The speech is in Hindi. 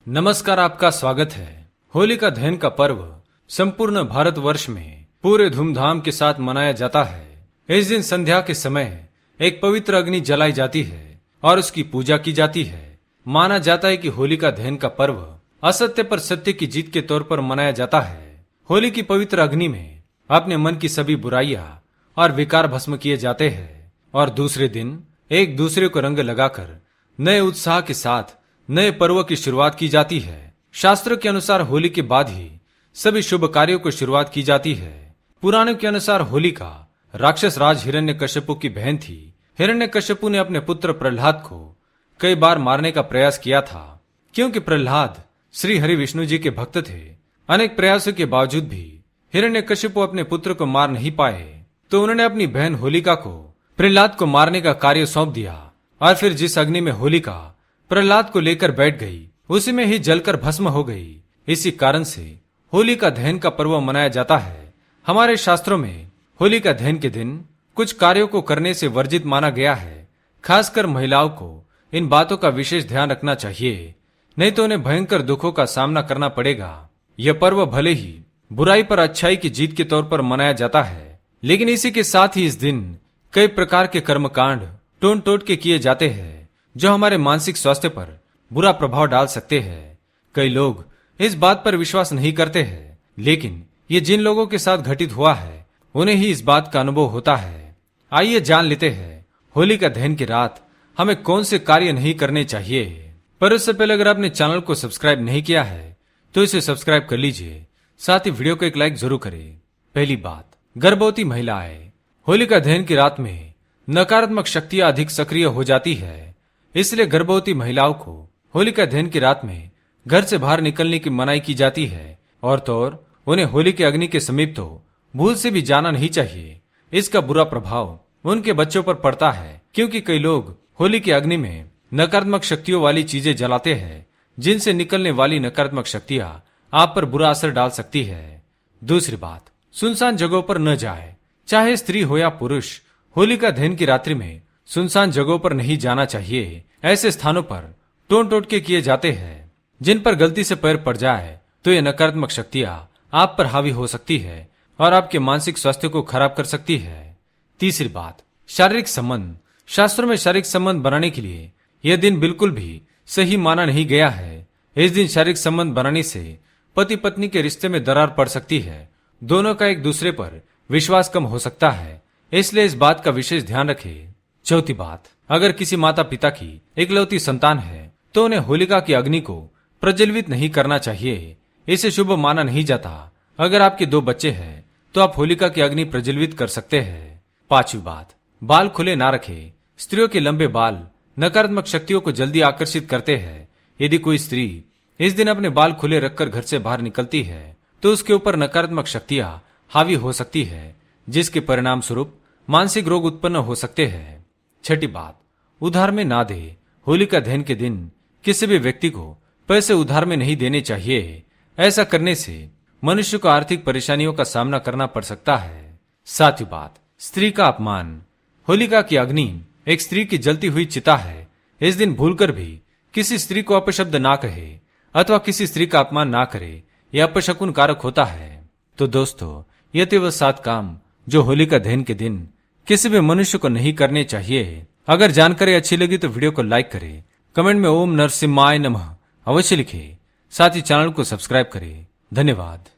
नमस्कार, आपका स्वागत है। होलिका दहन का पर्व संपूर्ण भारतवर्ष में पूरे धूमधाम के साथ मनाया जाता है। इस दिन संध्या के समय एक पवित्र अग्नि जलाई जाती है और उसकी पूजा की जाती है। माना जाता है कि होलिका दहन का पर्व असत्य पर सत्य की जीत के तौर पर मनाया जाता है। होली की पवित्र अग्नि में अपने मन की सभी बुराइयां और विकार भस्म किए जाते हैं और दूसरे दिन एक दूसरे को रंग लगाकर नए उत्साह के साथ नए पर्व की शुरुआत की जाती है। शास्त्रों के अनुसार होली के बाद ही सभी शुभ कार्यों को शुरुआत की जाती है। पुराणों के अनुसार होलिका राक्षस राज हिरण्यकश्यपु की बहन थी। हिरण्यकश्यपु ने अपने पुत्र प्रहलाद को कई बार मारने का प्रयास किया था, क्योंकि प्रहलाद श्री हरि विष्णु जी के भक्त थे। अनेक प्रयासों के बावजूद भी हिरण्यकश्यपु अपने पुत्र को मार नहीं पाए, तो उन्होंने अपनी बहन होलिका को प्रहलाद को मारने का कार्य सौंप दिया और फिर जिस अग्नि में होलिका प्रहलाद को लेकर बैठ गई, उसी में ही जलकर भस्म हो गई। इसी कारण से होलिका दहन का पर्व मनाया जाता है। हमारे शास्त्रों में होलिका दहन के दिन कुछ कार्यों को करने से वर्जित माना गया है। खासकर महिलाओं को इन बातों का विशेष ध्यान रखना चाहिए, नहीं तो उन्हें भयंकर दुखों का सामना करना पड़ेगा। यह पर्व भले ही बुराई पर अच्छाई की जीत के तौर पर मनाया जाता है, लेकिन इसी के साथ ही इस दिन कई प्रकार के कर्मकांड टोन टोट के किए जाते हैं जो हमारे मानसिक स्वास्थ्य पर बुरा प्रभाव डाल सकते हैं। कई लोग इस बात पर विश्वास नहीं करते हैं, लेकिन ये जिन लोगों के साथ घटित हुआ है उन्हें ही इस बात का अनुभव होता है। आइए जान लेते हैं होलिका दहन की रात हमें कौन से कार्य नहीं करने चाहिए। पर उससे पहले अगर आपने चैनल को सब्सक्राइब नहीं किया है तो इसे सब्सक्राइब कर लीजिए, साथ ही वीडियो को एक लाइक जरूर करें। पहली बात, गर्भवती महिलाएं। होलिका दहन की रात में नकारात्मक शक्तियां अधिक सक्रिय हो जाती है, इसलिए गर्भवती महिलाओं को होलिका दहन की रात में घर से बाहर निकलने की मनाही की जाती है और तो और उन्हें होली के अग्नि के समीप तो भूल से भी जाना नहीं चाहिए। इसका बुरा प्रभाव उनके बच्चों पर पड़ता है, क्योंकि कई लोग होली के अग्नि में नकारात्मक शक्तियों वाली चीजें जलाते हैं, जिनसे निकलने वाली नकारात्मक शक्तियां आप पर बुरा असर डाल सकती है। दूसरी बात, सुनसान जगहों पर न जाए। चाहे स्त्री हो या पुरुष, होलिका दहन की रात्रि में सुनसान जगहों पर नहीं जाना चाहिए। ऐसे स्थानों पर टोन टोटके किए जाते हैं जिन पर गलती से पैर पड़ जाए तो ये नकारात्मक शक्तियां आप पर हावी हो सकती है और आपके मानसिक स्वास्थ्य को खराब कर सकती है। तीसरी बात, शारीरिक संबंध। शास्त्रों में शारीरिक संबंध बनाने के लिए यह दिन बिल्कुल भी सही माना नहीं गया है। इस दिन शारीरिक संबंध बनाने से पति पत्नी के रिश्ते में दरार पड़ सकती है। दोनों का एक दूसरे पर विश्वास कम हो सकता है, इसलिए इस बात का विशेष ध्यान रखें। चौथी बात, अगर किसी माता पिता की इकलौती संतान है तो उन्हें होलिका की अग्नि को प्रज्वलित नहीं करना चाहिए। इसे शुभ माना नहीं जाता। अगर आपके 2 बच्चे हैं तो आप होलिका की अग्नि प्रज्वलित कर सकते हैं। पांचवी बात, बाल खुले ना रखें। स्त्रियों के लंबे बाल नकारात्मक शक्तियों को जल्दी आकर्षित करते हैं। यदि कोई स्त्री इस दिन अपने बाल खुले रखकर घर से बाहर निकलती है तो उसके ऊपर नकारात्मक शक्तियां हावी हो सकती है, जिसके परिणाम स्वरूप मानसिक रोग उत्पन्न हो सकते हैं। छठी बात, उधार में ना दे। होलिका दहन के दिन किसी भी व्यक्ति को पैसे उधार में नहीं देने चाहिए। ऐसा करने से मनुष्य को आर्थिक परेशानियों का सामना करना पड़ सकता है। सातवीं बात, स्त्री का अपमान। होलिका की अग्नि एक स्त्री की जलती हुई चिता है। इस दिन भूलकर भी किसी स्त्री को अपशब्द ना कहे अथवा किसी स्त्री का अपमान ना करे, यह अपशकुन कारक होता है। तो दोस्तों, ये थे वह 7 काम जो होलिका दहन के दिन किसी भी मनुष्य को नहीं करने चाहिए। अगर जानकारी अच्छी लगी तो वीडियो को लाइक करें, कमेंट में ओम नरसिम्हाय नमः अवश्य लिखें, साथ ही चैनल को सब्सक्राइब करें। धन्यवाद।